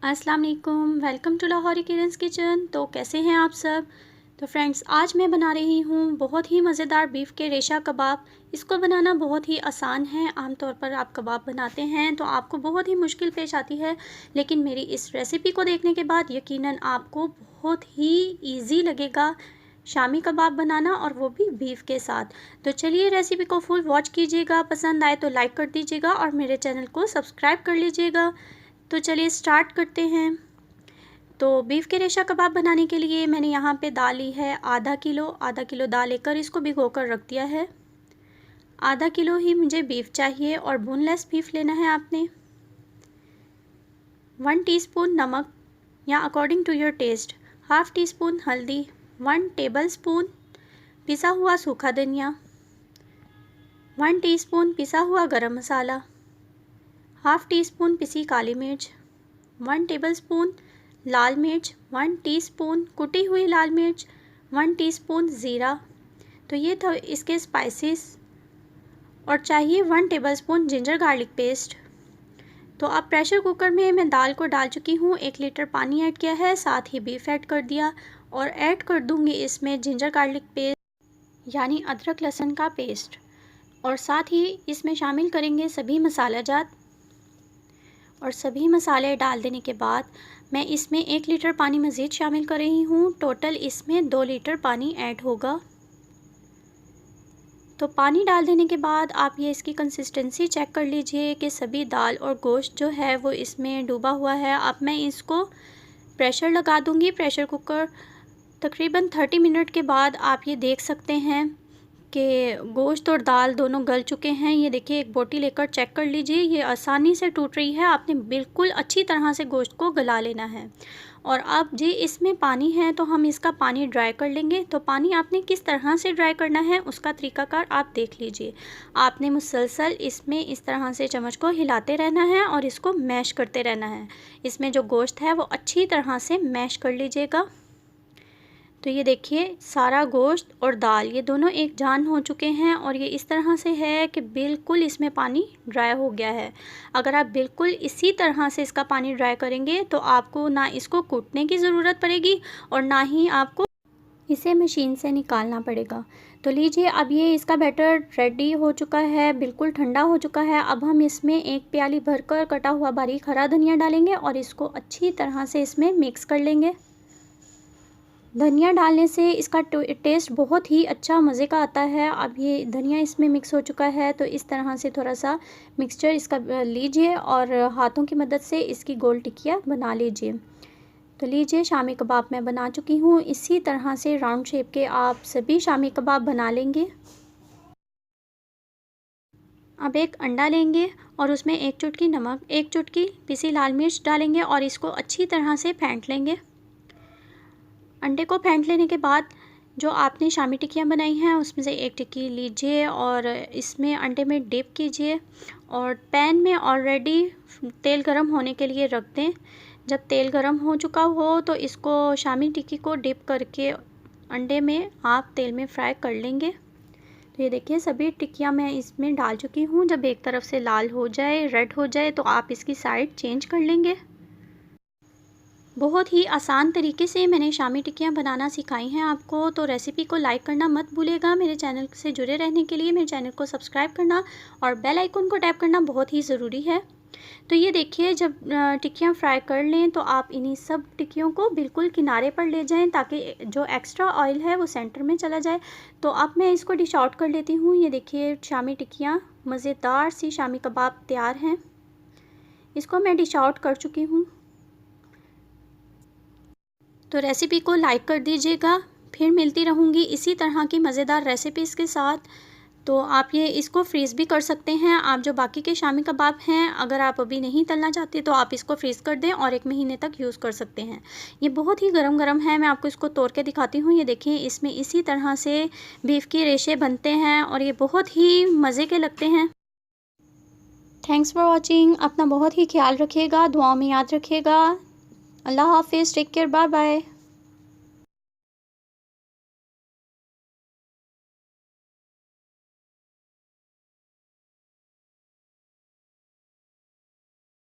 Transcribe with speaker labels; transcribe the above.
Speaker 1: अस्सलाम वालेकुम, welcome to Lahori Kiran's kitchen. तो कैसे हैं आप सब। तो फ्रेंड्स, आज मैं बना रही हूँ बहुत ही मज़ेदार बीफ के रेशा कबाब। इसको बनाना बहुत ही आसान है। आमतौर पर आप कबाब बनाते हैं तो आपको बहुत ही मुश्किल पेश आती है, लेकिन मेरी इस रेसिपी को देखने के बाद यकीनन आपको बहुत ही ईजी लगेगा शामी कबाब बनाना, और वो भी बीफ के साथ। तो चलिए रेसिपी को फुल वॉच कीजिएगा, पसंद आए तो लाइक कर दीजिएगा और मेरे चैनल को सब्सक्राइब कर लीजिएगा। तो चलिए स्टार्ट करते हैं। तो बीफ के रेशा कबाब बनाने के लिए मैंने यहाँ पे दाल ली है आधा किलो दाल लेकर इसको भिगो कर रख दिया है। आधा किलो ही मुझे बीफ चाहिए और बोनलेस बीफ लेना है आपने। 1 टीस्पून नमक या according to your taste, half teaspoon हल्दी, 1 टेबल स्पून पिसा हुआ सूखा धनिया, 1 टीस्पून पिसा हुआ गरम मसाला, हाफ़ टी स्पून पिसी काली मिर्च, 1 टेबलस्पून लाल मिर्च, 1 टीस्पून कुटी हुई लाल मिर्च, 1 टीस्पून ज़ीरा। तो ये था इसके स्पाइसेस। और चाहिए 1 टेबलस्पून जिंजर गार्लिक पेस्ट। तो अब प्रेशर कुकर में मैं दाल को डाल चुकी हूँ, 1 लीटर पानी ऐड किया है, साथ ही बीफ ऐड कर दिया और ऐड कर दूँगी इसमें जिंजर गार्लिक पेस्ट यानी अदरक लहसुन का पेस्ट, और साथ ही इसमें शामिल करेंगे सभी मसाला जात। और सभी मसाले डाल देने के बाद मैं इसमें 1 लीटर पानी मज़ीद शामिल कर रही हूँ। टोटल इसमें 2 लीटर पानी ऐड होगा। तो पानी डाल देने के बाद आप ये इसकी कंसिस्टेंसी चेक कर लीजिए कि सभी दाल और गोश्त जो है वो इसमें डूबा हुआ है। अब मैं इसको प्रेशर लगा दूँगी प्रेशर कुकर। तकरीबन 30 मिनट के बाद आप ये देख सकते हैं कि गोश्त और दाल दोनों गल चुके हैं। ये देखिए, एक बोटी लेकर चेक कर लीजिए, ये आसानी से टूट रही है। आपने बिल्कुल अच्छी तरह से गोश्त को गला लेना है। और अब जी इसमें पानी है तो हम इसका पानी ड्राई कर लेंगे। तो पानी आपने किस तरह से ड्राई करना है उसका तरीकाकार आप देख लीजिए। आपने मुसलसल इसमें इस तरह से चम्मच को हिलाते रहना है और इसको मैश करते रहना है। इसमें जो गोश्त है वो अच्छी तरह से मैश कर लीजिएगा। तो ये देखिए, सारा गोश्त और दाल ये दोनों एक जान हो चुके हैं और ये इस तरह से है कि बिल्कुल इसमें पानी ड्राई हो गया है। अगर आप बिल्कुल इसी तरह से इसका पानी ड्राई करेंगे तो आपको ना इसको कूटने की ज़रूरत पड़ेगी और ना ही आपको इसे मशीन से निकालना पड़ेगा। तो लीजिए, अब ये इसका बैटर रेडी हो चुका है, बिल्कुल ठंडा हो चुका है। अब हम इसमें 1 प्याली भरकर कटा हुआ बारीक हरा धनिया डालेंगे और इसको अच्छी तरह से इसमें मिक्स कर लेंगे। धनिया डालने से इसका टेस्ट बहुत ही अच्छा मज़े का आता है। अब ये धनिया इसमें मिक्स हो चुका है तो इस तरह से थोड़ा सा मिक्सचर इसका लीजिए और हाथों की मदद से इसकी गोल टिक्कियाँ बना लीजिए। तो लीजिए, शामी कबाब मैं बना चुकी हूँ। इसी तरह से राउंड शेप के आप सभी शामी कबाब बना लेंगे। अब एक अंडा लेंगे और उसमें 1 चुटकी नमक, 1 चुटकी पिसी लाल मिर्च डालेंगे और इसको अच्छी तरह से फेंट लेंगे। अंडे को फेंट लेने के बाद जो आपने शामी टिक्कियाँ बनाई हैं उसमें से 1 टिक्की लीजिए और इसमें अंडे में डिप कीजिए और पैन में ऑलरेडी तेल गरम होने के लिए रख दें। जब तेल गरम हो चुका हो तो इसको शामी टिक्की को डिप करके अंडे में आप तेल में फ्राई कर लेंगे। तो ये देखिए, सभी टिक्कियाँ मैं इसमें डाल चुकी हूँ। जब एक तरफ से लाल हो जाए, रेड हो जाए, तो आप इसकी साइड चेंज कर लेंगे। बहुत ही आसान तरीके से मैंने शामी टिक्कियाँ बनाना सिखाई हैं आपको। तो रेसिपी को लाइक करना मत भूलिएगा। मेरे चैनल से जुड़े रहने के लिए मेरे चैनल को सब्सक्राइब करना और बेल आइकन को टैप करना बहुत ही ज़रूरी है। तो ये देखिए, जब टिक्कियाँ फ्राई कर लें तो आप इन्हीं सब टिक्कियों को बिल्कुल किनारे पर ले जाएं ताकि जो एक्स्ट्रा ऑयल है वो सेंटर में चला जाए। तो अब मैं इसको डिश आउट कर लेती हूँ। ये देखिए, शामी टिक्कियाँ मज़ेदार सी शामी कबाब तैयार हैं। इसको मैं डिश आउट कर चुकी हूँ। तो रेसिपी को लाइक कर दीजिएगा। फिर मिलती रहूँगी इसी तरह की मज़ेदार रेसिपीज़ के साथ। तो आप ये इसको फ्रीज़ भी कर सकते हैं। आप जो बाकी के शामी कबाब हैं, अगर आप अभी नहीं तलना चाहते तो आप इसको फ्रीज़ कर दें और 1 महीने तक यूज़ कर सकते हैं। ये बहुत ही गरम गरम है। मैं आपको इसको तोड़ के दिखाती हूँ। ये देखिए, इसमें इसी तरह से बीफ के रेशे बनते हैं और ये बहुत ही मज़े के लगते हैं। Thanks for watching. अपना बहुत ही ख्याल रखिएगा, दुआओं में याद रखिएगा। अल्लाह हाफिज़, टेक केयर, बाय बाय।